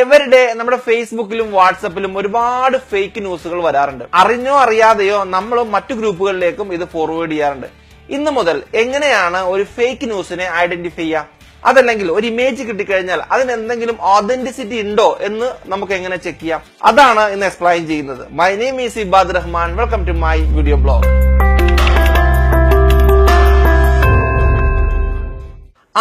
Everyday നമ്മുടെ ഫേസ്ബുക്കിലും വാട്സപ്പിലും ഒരുപാട് ഫേക്ക് ന്യൂസുകൾ വരാറുണ്ട്. അറിഞ്ഞോ അറിയാതെയോ നമ്മൾ മറ്റു ഗ്രൂപ്പുകളിലേക്കും ഇത് ഫോർവേഡ് ചെയ്യാറുണ്ട്. ഇന്നു മുതൽ എങ്ങനെയാണ് ഒരു ഫേക്ക് ന്യൂസിനെ ഐഡന്റിഫൈ ചെയ്യുക? അതല്ലെങ്കിൽ ഒരു ഇമേജ് കിട്ടിക്കഴിഞ്ഞാൽ അതിന് എന്തെങ്കിലും ഓതന്റിസിറ്റി ഉണ്ടോ എന്ന് നമുക്ക് എങ്ങനെ ചെക്ക് ചെയ്യാം? അതാണ് ഇന്ന് എക്സ്പ്ലെയിൻ ചെയ്യുന്നത്. My name is Ibad Rahman. Welcome to my video blog.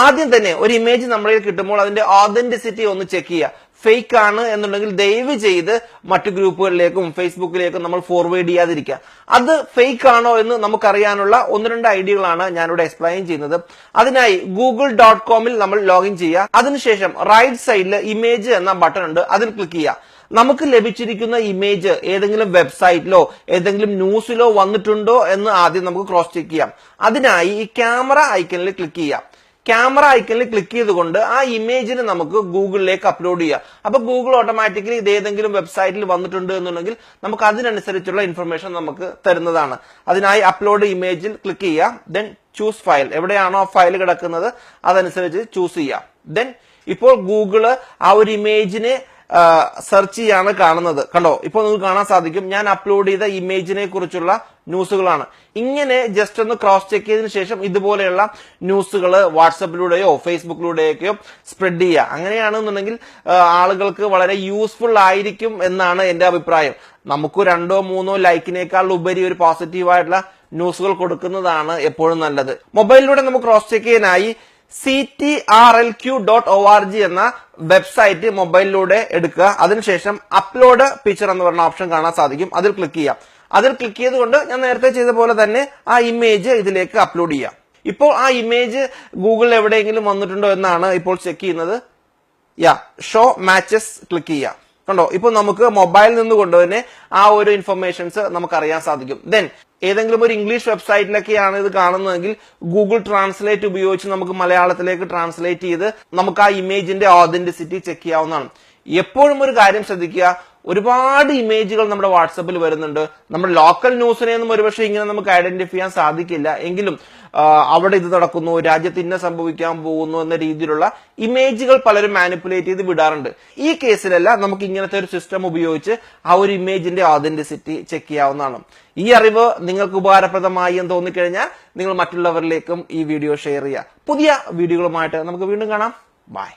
ആദ്യം തന്നെ ഒരു ഇമേജ് നമ്മുടെ കിട്ടുമ്പോൾ അതിന്റെ ഓതന്റിസിറ്റി ഒന്ന് ചെക്ക് ചെയ്യുക. ഫേക്ക് ആണ് എന്നുണ്ടെങ്കിൽ ദയവ് ചെയ്ത് മറ്റു ഗ്രൂപ്പുകളിലേക്കും ഫേസ്ബുക്കിലേക്കും നമ്മൾ ഫോർവേഡ് ചെയ്യാതിരിക്കുക. അത് ഫേക്ക് ആണോ എന്ന് നമുക്കറിയാനുള്ള 1-2 ഐഡിയകളാണ് ഞാനിവിടെ എക്സ്പ്ലെയിൻ ചെയ്യുന്നത്. അതിനായി google.com നമ്മൾ ലോഗിൻ ചെയ്യുക. അതിനുശേഷം റൈറ്റ് സൈഡിൽ ഇമേജ് എന്ന ബട്ടൺ ഉണ്ട്, അതിൽ ക്ലിക്ക് ചെയ്യുക. നമുക്ക് ലഭിച്ചിരിക്കുന്ന ഇമേജ് ഏതെങ്കിലും വെബ്സൈറ്റിലോ ഏതെങ്കിലും ന്യൂസിലോ വന്നിട്ടുണ്ടോ എന്ന് ആദ്യം നമുക്ക് ക്രോസ് ചെക്ക് ചെയ്യാം. അതിനായി ഈ ക്യാമറ ഐക്കണിൽ ക്ലിക്ക് ചെയ്യാം. ക്യാമറ ഐക്കണിൽ ക്ലിക്ക് ചെയ്തുകൊണ്ട് ആ ഇമേജിന് നമുക്ക് ഗൂഗിളിലേക്ക് അപ്ലോഡ് ചെയ്യാം. അപ്പൊ ഗൂഗിൾ ഓട്ടോമാറ്റിക്കലി ഇത് ഏതെങ്കിലും വെബ്സൈറ്റിൽ വന്നിട്ടുണ്ട് എന്നുണ്ടെങ്കിൽ നമുക്ക് അതിനനുസരിച്ചുള്ള ഇൻഫർമേഷൻ നമുക്ക് തരുന്നതാണ്. അതിനായി അപ്ലോഡ് ഇമേജിൽ ക്ലിക്ക് ചെയ്യുക. ദെൻ ചൂസ് ഫയൽ, എവിടെയാണോ ഫയൽ കിടക്കുന്നത് അതനുസരിച്ച് ചൂസ് ചെയ്യാം. ദെൻ ഇപ്പോൾ ഗൂഗിള് ആ ഒരു ഇമേജിനെ സെർച്ച് ചെയ്യാണ് കാണുന്നത്. കണ്ടോ, ഇപ്പോൾ നിങ്ങൾക്ക് കാണാൻ സാധിക്കും ഞാൻ അപ്ലോഡ് ചെയ്ത ഇമേജിനെ കുറിച്ചുള്ള ന്യൂസുകളാണ്. ഇങ്ങനെ ജസ്റ്റ് ഒന്ന് ക്രോസ് ചെക്ക് ചെയ്തതിനു ശേഷം ഇതുപോലെയുള്ള ന്യൂസുകൾ വാട്സപ്പിലൂടെയോ ഫേസ്ബുക്കിലൂടെയൊക്കെയോ സ്പ്രെഡ് ചെയ്യുക. അങ്ങനെയാണെന്നുണ്ടെങ്കിൽ ആളുകൾക്ക് വളരെ യൂസ്ഫുൾ ആയിരിക്കും എന്നാണ് എന്റെ അഭിപ്രായം. നമുക്ക് 2-3 ലൈക്കിനേക്കാൾ ഉപരി ഒരു പോസിറ്റീവായിട്ടുള്ള ന്യൂസുകൾ കൊടുക്കുന്നതാണ് എപ്പോഴും നല്ലത്. മൊബൈലിലൂടെ നമുക്ക് ക്രോസ് ചെക്ക് ചെയ്യാനായി ctrlq.org എന്ന വെബ്സൈറ്റ് മൊബൈലിലൂടെ എടുക്കുക. അതിനുശേഷം അപ്ലോഡ് പിക്ചർ എന്ന് പറഞ്ഞ ഓപ്ഷൻ കാണാൻ സാധിക്കും, അതിൽ ക്ലിക്ക് ചെയ്യാം. അതിൽ ക്ലിക്ക് ചെയ്തുകൊണ്ട് ഞാൻ നേരത്തെ ചെയ്ത പോലെ തന്നെ ആ ഇമേജ് ഇതിലേക്ക് അപ്ലോഡ് ചെയ്യാം. ഇപ്പോൾ ആ ഇമേജ് ഗൂഗിളിൽ എവിടെയെങ്കിലും വന്നിട്ടുണ്ടോ എന്നാണ് ഇപ്പോൾ ചെക്ക് ചെയ്യുന്നത്. ഷോ മാച്ചസ് ക്ലിക്ക് ചെയ്യാം. കണ്ടോ, ഇപ്പോൾ നമുക്ക് മൊബൈലിൽ നിന്നുകൊണ്ട് തന്നെ ആ ഒരു ഇൻഫർമേഷൻസ് നമുക്ക് അറിയാൻ സാധിക്കും. ദെൻ ഏതെങ്കിലും ഒരു ഇംഗ്ലീഷ് വെബ്സൈറ്റിലൊക്കെയാണ് ഇത് കാണുന്നതെങ്കിൽ ഗൂഗിൾ ട്രാൻസ്ലേറ്റ് ഉപയോഗിച്ച് നമുക്ക് മലയാളത്തിലേക്ക് ട്രാൻസ്ലേറ്റ് ചെയ്ത് നമുക്ക് ആ ഇമേജിന്റെ ഓതന്റിസിറ്റി ചെക്ക് ചെയ്യാവുന്നതാണ്. എപ്പോഴും ഒരു കാര്യം ശ്രദ്ധിക്കുക, ഒരുപാട് ഇമേജുകൾ നമ്മുടെ വാട്സപ്പിൽ വരുന്നുണ്ട്. നമ്മുടെ ലോക്കൽ ന്യൂസിനെയൊന്നും ഒരുപക്ഷെ ഇങ്ങനെ നമുക്ക് ഐഡന്റിഫൈ ചെയ്യാൻ സാധിക്കില്ല. എങ്കിലും അവിടെ ഇത് നടക്കുന്നു, രാജ്യത്ത് ഇന്ന സംഭവിക്കാൻ പോകുന്നു എന്ന രീതിയിലുള്ള ഇമേജുകൾ പലരും മാനിപ്പുലേറ്റ് ചെയ്ത് വിടാറുണ്ട്. ഈ കേസിലല്ല, നമുക്ക് ഇങ്ങനത്തെ ഒരു സിസ്റ്റം ഉപയോഗിച്ച് ആ ഒരു ഇമേജിന്റെ ഓതന്റിസിറ്റി ചെക്ക് ചെയ്യാവുന്നതാണ്. ഈ അറിവ് നിങ്ങൾക്ക് ഉപകാരപ്രദമായി എന്ന് തോന്നിക്കഴിഞ്ഞാൽ നിങ്ങൾ മറ്റുള്ളവരിലേക്കും ഈ വീഡിയോ ഷെയർ ചെയ്യുക. പുതിയ വീഡിയോകളുമായിട്ട് നമുക്ക് വീണ്ടും കാണാം. ബൈ.